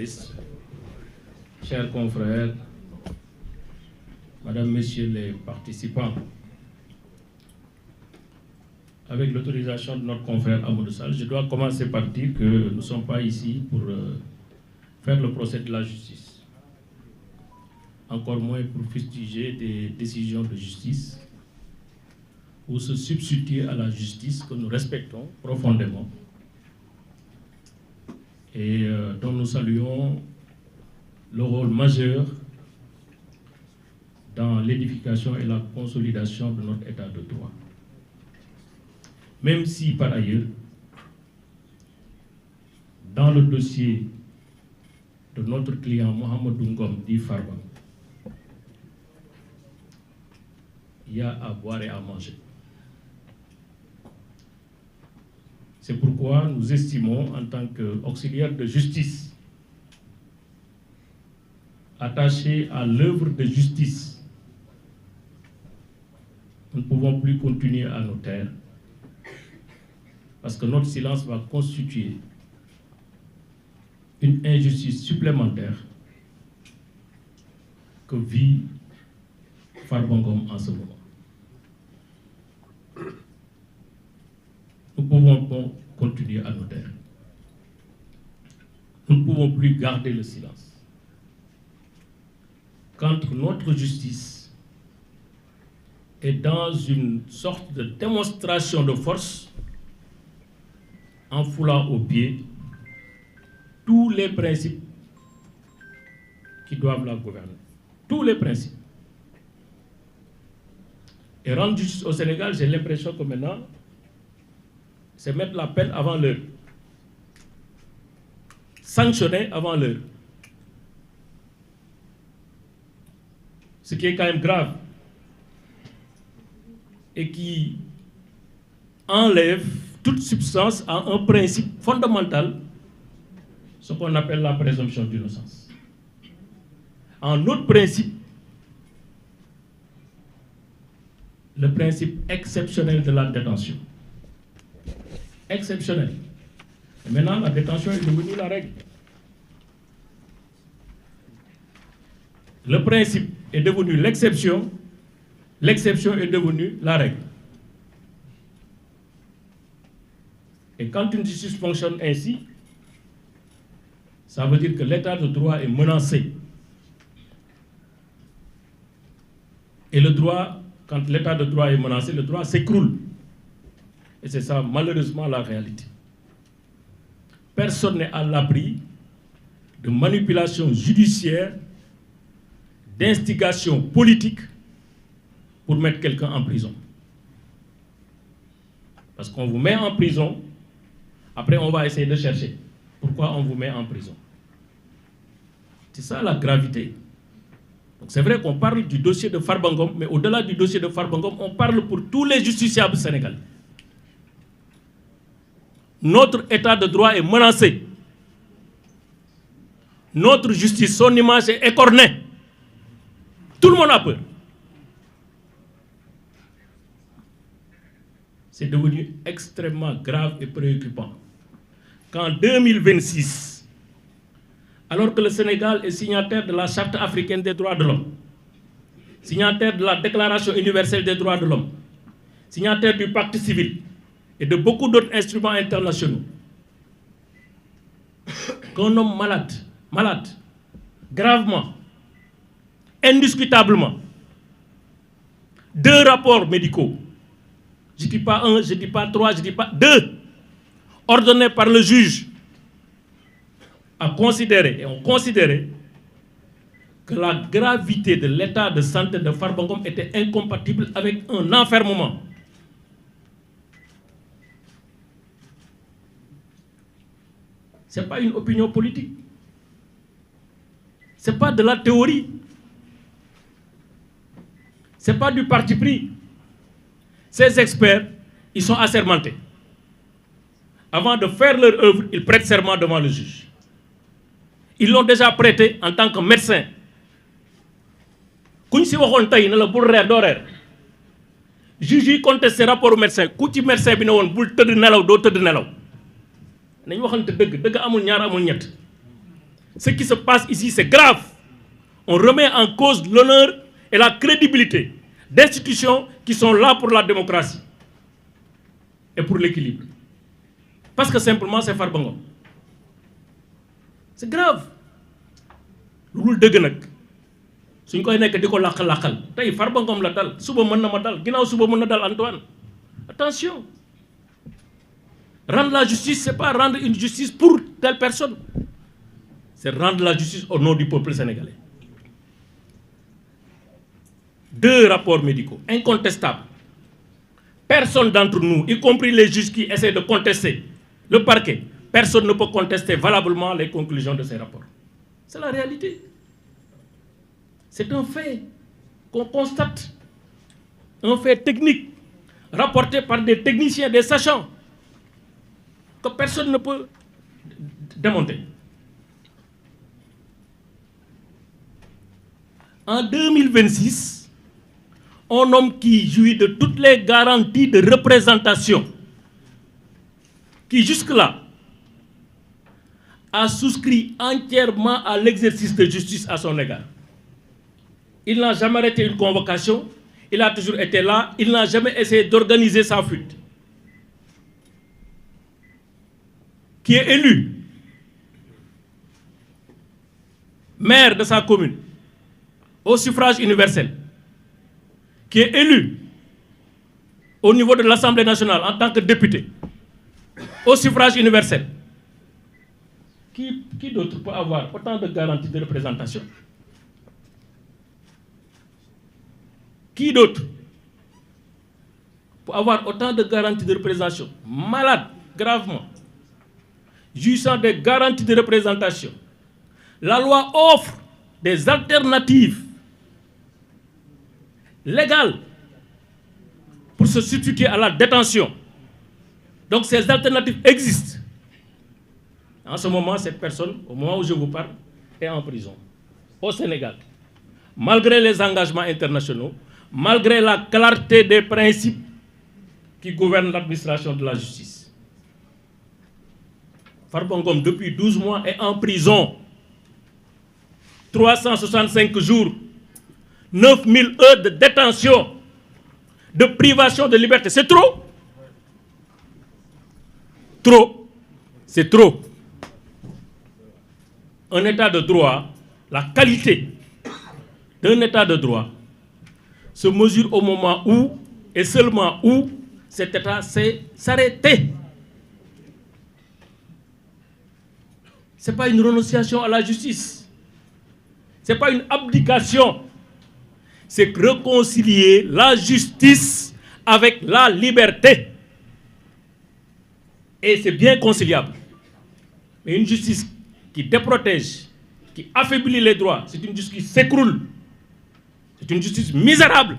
journalistes, chers confrères, Madame, Messieurs les participants, avec l'autorisation de notre confrère Amadou Sall, je dois commencer par dire que nous ne sommes pas ici pour faire le procès de la justice, encore moins pour fustiger des décisions de justice ou se substituer à la justice que nous respectons profondément et dont nous saluons le rôle majeur dans l'édification et la consolidation de notre état de droit. Même si, par ailleurs, dans le dossier de notre client Mohamedou Ngom dit Farba, il y a à boire et à manger. C'est pourquoi nous estimons, en tant qu'auxiliaires de justice, attachés à l'œuvre de justice, nous ne pouvons plus continuer à nous taire, parce que notre silence va constituer une injustice supplémentaire que vit Farba Ngom en ce moment. Nous ne pouvons pas continuer à nous taire. Nous ne pouvons plus garder le silence. Quand notre justice est dans une sorte de démonstration de force, en foulant au pied tous les principes qui doivent la gouverner. Tous les principes. Et rendre justice au Sénégal, j'ai l'impression que maintenant, c'est mettre la peine avant l'heure. Sanctionner avant l'heure. Ce qui est quand même grave et qui enlève toute substance à un principe fondamental, ce qu'on appelle la présomption d'innocence. Un autre principe, le principe exceptionnel de la détention. Exceptionnel. Et maintenant, la détention est devenue la règle. Le principe est devenu l'exception est devenue la règle. Et quand une justice fonctionne ainsi, ça veut dire que l'état de droit est menacé. Et le droit, quand l'état de droit est menacé, le droit s'écroule. Et c'est ça, malheureusement, la réalité. Personne n'est à l'abri de manipulation judiciaire, d'instigation politique pour mettre quelqu'un en prison. Parce qu'on vous met en prison, après on va essayer de chercher pourquoi on vous met en prison. C'est ça la gravité. Donc c'est vrai qu'on parle du dossier de Farba Ngom, mais au-delà du dossier de Farba Ngom, on parle pour tous les justiciables sénégalais. Notre état de droit est menacé. Notre justice, son image est écornée. Tout le monde a peur. C'est devenu extrêmement grave et préoccupant qu'en 2026, alors que le Sénégal est signataire de la Charte africaine des droits de l'homme, signataire de la Déclaration universelle des droits de l'homme, signataire du pacte civil et de beaucoup d'autres instruments internationaux, qu'un homme malade, gravement, indiscutablement, 2 rapports médicaux, je ne dis pas 1, je ne dis pas 3, je ne dis pas 2, ordonnés par le juge, a considéré, et ont considéré que la gravité de l'état de santé de Farba Ngom était incompatible avec un enfermement. Ce n'est pas une opinion politique. Ce n'est pas de la théorie. Ce n'est pas du parti pris. Ces experts, ils sont assermentés. Avant de faire leur œuvre, ils prêtent serment devant le juge. Ils l'ont déjà prêté en tant que médecin. Quand si on tay na la bul reer do reer juge yi contesté rapport au médecin ku ci médecin bi ne woon bul tëdd nelaw doo tëdd nelaw nañ waxante dëgg amul ñaar amul ñett Ce qui se passe ici, c'est grave. On remet en cause l'honneur et la crédibilité d'institutions qui sont là pour la démocratie et pour l'équilibre. Parce que simplement, c'est Farba Ngom. C'est grave. Lu dëgg nag suñ koy nekk di ko làq-làqal tey Farba Ngom la dal suba mën na ma dal ginnaaw suba mën na dal Antoine. Attention. Rendre la justice, c'est pas rendre une justice pour telle personne. C'est rendre la justice au nom du peuple sénégalais. 2 rapports médicaux incontestables. Personne d'entre nous, y compris les juges qui essaient de contester le parquet, personne ne peut contester valablement les conclusions de ces rapports. C'est la réalité. C'est un fait qu'on constate, un fait technique, rapporté par des techniciens, des sachants, que personne ne peut démonter. En 2026, un homme qui jouit de toutes les garanties de représentation, qui jusque-là a souscrit entièrement à l'exercice de justice à son égard. Il n'a jamais arrêté une convocation, il a toujours été là, il n'a jamais essayé d'organiser sa fuite. Qui est élu maire de sa commune au suffrage universel, qui est élu au niveau de l'Assemblée nationale en tant que député au suffrage universel. Qui d'autre peut avoir autant de garanties de représentation? Qui d'autre peut avoir autant de garanties de représentation? Malade, gravement, jouissant des garanties de représentation. La loi offre des alternatives légales pour se substituer à la détention. Donc ces alternatives existent. En ce moment, cette personne, au moment où je vous parle, est en prison, au Sénégal. Malgré les engagements internationaux, malgré la clarté des principes qui gouvernent l'administration de la justice. Farba Ngom, depuis 12 mois, est en prison. 365 jours, 9000 heures de détention, de privation de liberté. C'est trop? Trop. C'est trop. Un état de droit, la qualité d'un état de droit se mesure au moment où, et seulement où, cet état sait s'arrêter. Ce n'est pas une renonciation à la justice. Ce n'est pas une abdication. C'est réconcilier la justice avec la liberté. Et c'est bien conciliable. Mais une justice qui déprotège, qui affaiblit les droits, c'est une justice qui s'écroule. C'est une justice misérable,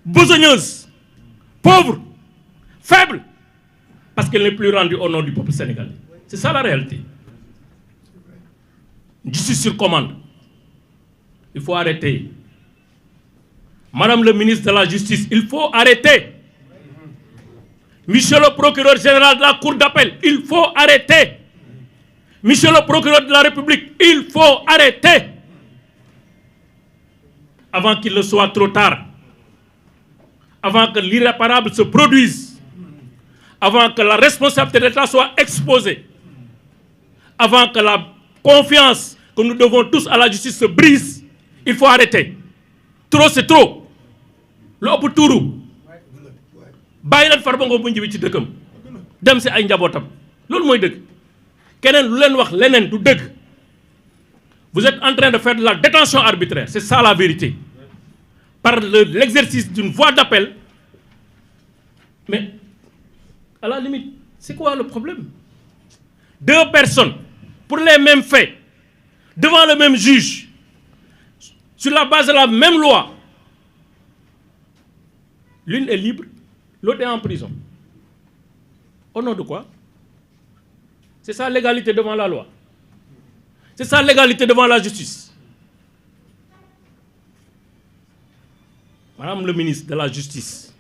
besogneuse, pauvre, faible, parce qu'elle n'est plus rendue au nom du peuple sénégalais. C'est ça la réalité. Une justice sur commande. Il faut arrêter. Madame le ministre de la Justice, il faut arrêter. Monsieur le procureur général de la Cour d'appel, il faut arrêter. Monsieur le procureur de la République, il faut arrêter. Avant qu'il ne soit trop tard. Avant que l'irréparable se produise. Avant que la responsabilité de l'État soit exposée. Avant que la confiance que nous devons tous à la justice se brise. Il faut arrêter. Trop, c'est trop. Lu ëpp tuuru. Bàyyi leen Farba Ngom bu ñibbi ci dëkkam. Dem si ay njabootam. Loolu mooy dëgg. Keneen lu leen wax leneen du dëgg. Vous êtes en train de faire de la détention arbitraire. C'est ça la vérité. Par l'exercice d'une voie d'appel. Mais, à la limite, c'est quoi le problème? 2 personnes, pour les mêmes faits, devant le même juge, sur la base de la même loi. L'une est libre, l'autre est en prison. Au nom de quoi? C'est ça l'égalité devant la loi. C'est ça l'égalité devant la justice. Madame le ministre de la Justice,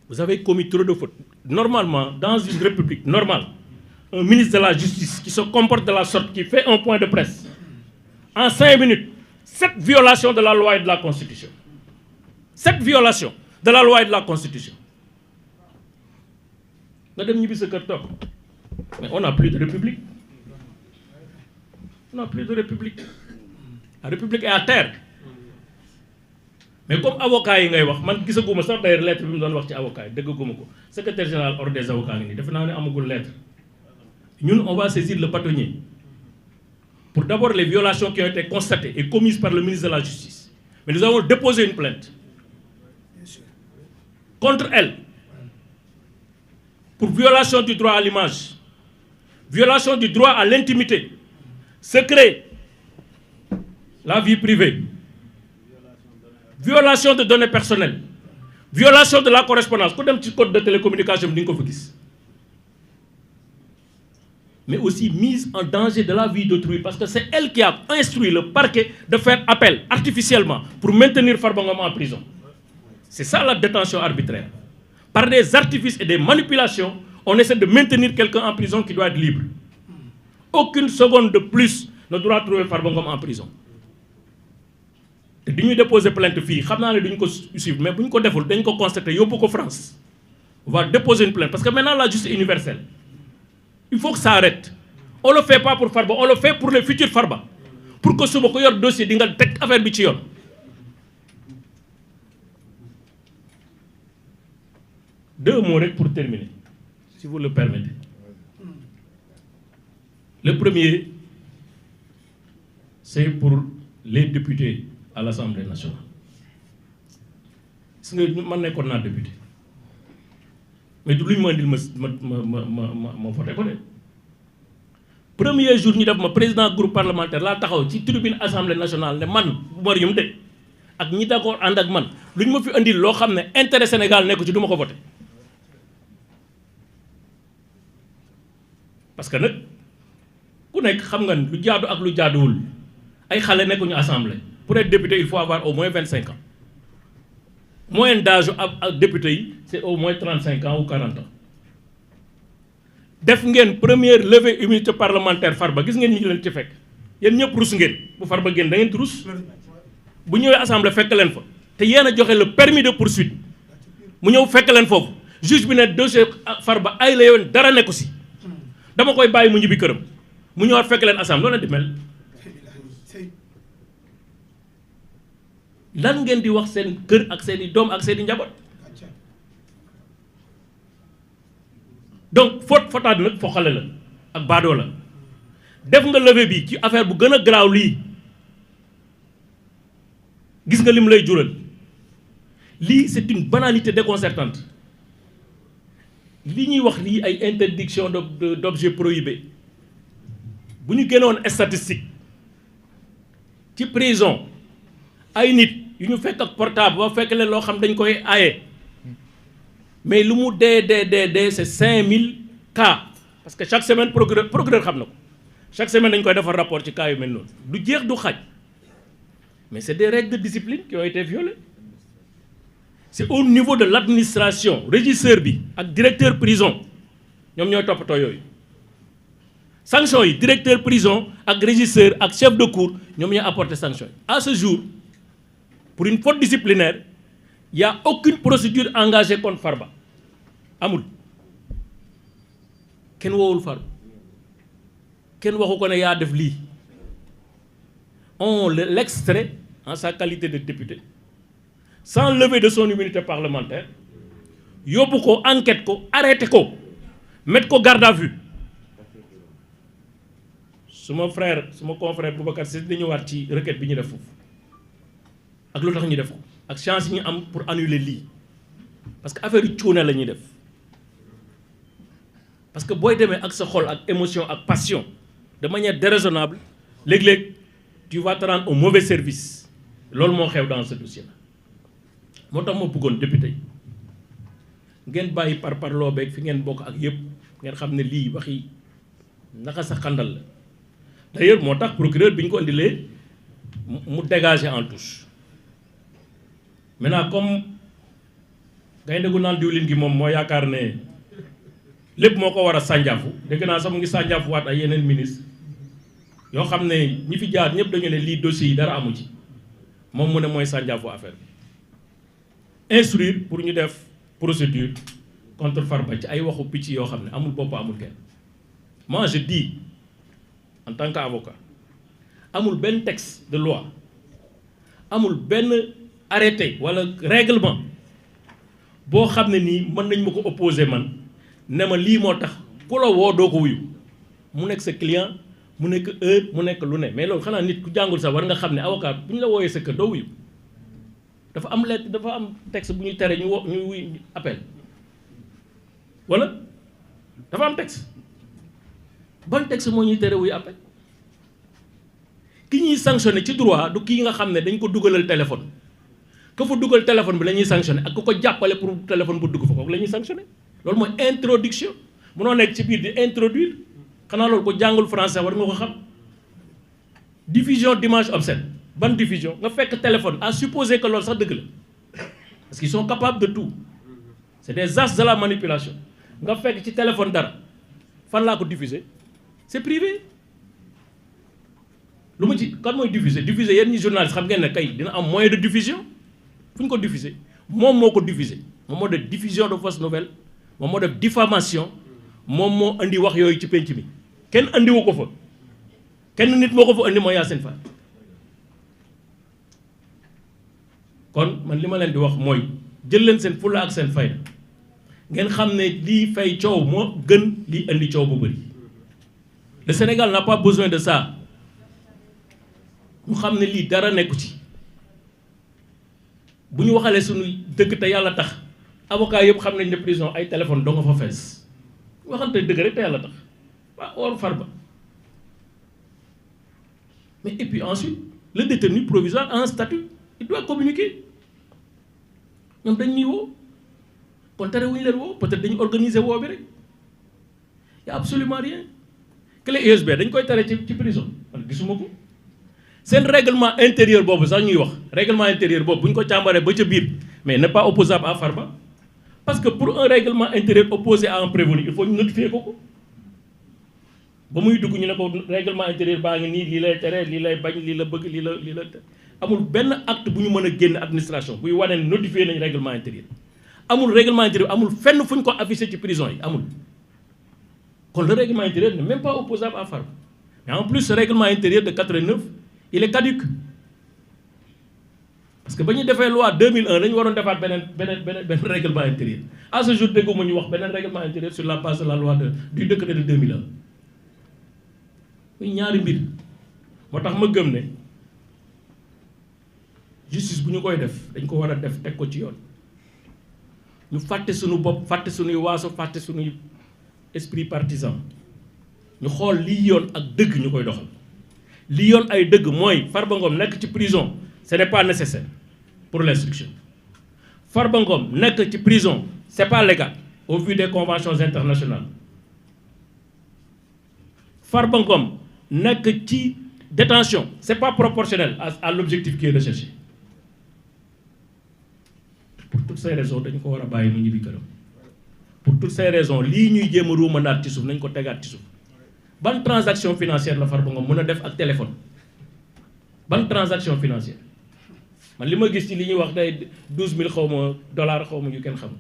vous avez commis trop de fautes. Normalement, dans une république normale, un ministre de la Justice qui se comporte de la sorte, qui fait un point de presse, en 5 minutes, 7 violations de la loi et de la Constitution. 7 violations de la loi et de la Constitution. Mais on n'a plus de république. On n'a plus de république. La république est à terre. Mais comme avocat yi ngay wax man gisaguma sax d'ailleurs lettre bi mu doon wax ci avocat yi déggaguma ko secrétaire général ordre des avocats ngi nii defe naa ne amagul lettre ñun on va saisir le bâtonnier pour d'abord les violations qui ont été constatées et commises par le ministre de la Justice. Mais nous avons déposé une plainte contre elle pour violation du droit à l'image, violation du droit à l'intimité, secret, la vie privée, violation de données personnelles, violation de la correspondance. Ku dem ci code de télécommunication bi di nga ko fa gis. Mais aussi mise en danger de la vie d'autrui parce que c'est elle qui a instruit le parquet de faire appel artificiellement pour maintenir Farba Ngom en prison. C'est ça la détention arbitraire. Par des artifices et des manipulations, on essaie de maintenir quelqu'un en prison qui doit être libre. Aucune seconde de plus ne doit trouver Farba Ngom en prison. te dañuy déposer plainte fii xam naa ne duñ ko suivre mais bu ñu ko deful dañ ko constater yóbbu ko France on va déposer une plainte parce que maintenant la justice est universelle il faut que ça arrête on le fait pas pour Farba on le fait pour les futurs Farba pour que suba ko yor dossier di nga teg affaire bi ci yoon. Deux mots rek pour terminer si vous le permettez. Le premier c'est pour les députés à l'Assemblée nationale. gis nga man nekkoon naa député mais du lu ñu ma indil ma voté ko de. Premier jour ñu def ma président groupe parlementaire laa taxaw ci tribune Assemblée nationale ne man bu Mariam de ak ñi d'accord ànd ak man lu ñu ma fi indil loo xam ne intérêt Sénégal nekku ci du ma ko voté. parce que nag ku nekk xam nga lu jaadu ak lu jaaduwul ay xale nekkuñu assemblée. Pour être député, il faut avoir au moins 25 ans. Moyenne d'âge à député, c'est au moins 35 ans ou 40 ans. Def ngeen première levée immunité parlementaire Farba gis ngeen ñi leen ci fekk yéen ñëpp rus ngeen bu Farba génn da ngeen rus bu ñëwee assemblée fekk leen fa te yéen a joxe le permis de poursuite mu ñëw fekk leen foofu juge bi ne dossier Farba ay la yoon dara nekku si dama koy bàyyi mu ñibbi këram mu ñëwaat fekk leen assemblée loolu la di mel. lan ngeen di wax seen kër ak seen i doom ak seen i njaboot donc fotaat nag foo xale la ak baadoo la def nga levée bi ci affaire bu gën a garaaw lii gis nga lim lay jural lii c'est une banalité déconcertante li ñuy wax lii ay interdiction d'objets prohibés bu ñu génnoon statistique ci prison ay nit yu ñu fekk ak portable ba fekk leen loo xam dañ koy aaye mais lu mu dee c'est 5000 cas parce que chaque semaine procureur xam na ko chaque semaine dañ koy defar rapport ci cas yu mel noonu du jeex du xaaj mais c'est des règles de discipline qui ont été violées c'est au niveau de l'administration régisseur bi ak directeur prison ñoom ñooy toppatoo yooyu sanction yi directeur prison ak régisseur ak chef de cour ñoom ñooy apporter sanction yi à ce jour pour une faute disciplinaire il y a aucune procédure engagée contre Farba amul kenn woowul Farba kenn waxu ko ne yaa def lii on l'extrait en sa qualité de député sans lever de son immunité parlementaire yóbbu ko enquête ko arrêté ko mettre ko garde à vue suma confrère Boubacar Sy di ñëwaat ci requête bi ñu def foofu ak lu tax ñu def ko ak chance yi ñu am pour annuler lii parce que affaire yu cuune la ñuy def parce que booy demee ak sa xol ak émotion ak passion de manière déraisonnable léeg-léeg tu vas te rendre un mauvais service loolu moo xew dans ce dossier là moo tax ma bëggoon député yi ngeen bàyyi par loo beeg fi ngeen bokk ak yëpp ngeen xam ne lii waxi naka sa xandal la d'ailleurs moo tax procureur bi ñu ko indilee mu dégager en touche maintenant comme gaynde gu naan diwlin gi moom moo yaakaar ne lépp moo ko war a sànjaafu dégg naa sax mu ngi sànjaafu waat ay yeneen ministre yoo xam ne ñi fi jaar ñëpp dañu ne lii dossiers yi dara amu ci moom mu ne mooy sànjaafu affaire bi instruire pour ñu def procédure contre Farba ci ay waxu picc yoo xam ne amul bopp amul kenn. Moi je dis en tant qu'avocat amul benn texte de loi amul benn arrêté wala règlement boo xam ne nii mën nañ ma ko opposer man ne ma lii moo tax ku la woo doo ko wuyu mu nekk sa client mu nekk heure mu nekk lu ne mais loolu xanaa nit ku jàngul sax war nga xam ne avocat bu ñu la wooyee sa kër doo wuyu dafa am lettre dafa am texte bu ñuy tere ñu wuy appel wala dafa am texte ban texte moo ñuy tere wuy appel ki ñuy sanctionné ci droit du kii nga xam ne dañ ko dugalal téléphone ka fa dugal téléphone bi la ñuy sanctionné ak ku ko jàppale pour téléphone bu dugg fa kooku la ñuy sanctionné loolu mooy introduction munoo nekk ci biir di introduire xanaa loolu ko jàngul français war nga ko xam diffusion d'image obscène ban diffusion nga fekk téléphone à supposer que loolu sax dëgg la parce qu'ils sont capables de tout c'est des as de la manipulation nga fekk ci téléphone dara fan laa ko diffuser c'est privé lu ma ci kan mooy diffuser yéen ñi journaliste xam ngeen ne kay dina am moyen de diffusion fu ñu ko diffuser moom moo ko diffuser moom moo def diffusion de fausses nouvelles moom moo def diffamation moom moo andi wax yooyu ci penc mi kenn andiwu ko fa kenn nit moo ko fa andi mooy Yacine Fall kon man li ma leen di wax mooy jël leen seen fulla ak seen fayda ngeen xam ne lii fay coow moo gën lii andi coow bu bëri le Sénégal n'a pas besoin de ça ñu xam ne lii dara nekku ci bu ñu waxalee suñu dëgg te yàlla tax avocat yëpp xam nañ ne prison ay téléphone doo nga fa fees waxante dëgg rek te yàlla tax waa or Farba mais et puis ensuite le détenu provisoire a un statut il doit communiquer ñoom dañ ñuy woo kon tere wuñu leen woo peut-être dañu organiser woo bi rek y a absolument rien clé USB dañ koy tere ci prison man gisuma ko seen règlement intérieur boobu sax ñuy wax règlement intérieur boobu bu ñu ko càmbaree ba ca biir mais n'est pas opposable à Farba parce que pour un règlement intérieur opposé à un prévenu il faut ñu notifier ko ba muy dugg ñu ne ko règlement intérieur baa ngi nii lii lay tere lii lay bañ lii la bëgg lii la amul benn acte bu ñu mën a génn administration buy wane ne notifier nañ règlement intérieur amul règlement intérieur amul fenn fu ñu ko affiché ci prison yi amul kon le règlement intérieur n'est même pas opposable à Farba mais en plus ce règlement intérieur de 89 il est caduc parce que ba ñu defee loi 2001 dañu waroon defaat beneen règlement intérieur à ce jour dégguma ñu wax beneen règlement intérieur sur la base de la loi du décret de 2001 muy ñaari mbir moo tax ma gëm ne justice bu ñu koy def dañ ko war a def teg ko ci yoon ñu fàtte suñu bopp fàtte suñuy waaso fàtte suñuy esprit partisan ñu xool lii yoon ak dëgg ñu koy doxal li yoon ay dëgg mooy Farba Ngom nekk ci prison ce n'est pas nécessaire pour l'instruction Farba Ngom nekk ci prison c'est pas légal au vu des conventions internationales Farba Ngom nekk ci détention c'est pas proportionnel à l'objectif qui est recherché pour toutes ces raisons dañu ko war a bàyyi mu ñibbi këram pour toutes ces raisons lii ñuy jéem a ruumandaat ci suuf nañ ko tegaat ci suuf ban transaction financière la Farba Ngom mën a def ak téléphone ban transaction financière man li ma gis ci li ñuy wax day 12000 xaw ma dollars xaw ma yu kenn xam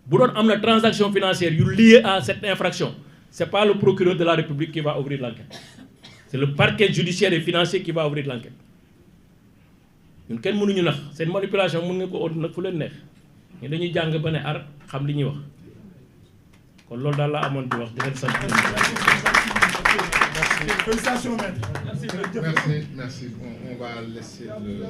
bu doon am na transaction financière yu liée à cette infraction c'est pas le procureur de la République qui va ouvrir l'enquête c'est le parquet judiciaire et financier qui va ouvrir l'enquête ñun kenn mënuñu nax seen manipulation mën nga ko ot nag fu leen neex ñu dañuy jàng ba ne ar xam li ñuy wax kon loolu daal laa amoon di wax di leen sant. Félicitations, maître. Merci. On va laisser le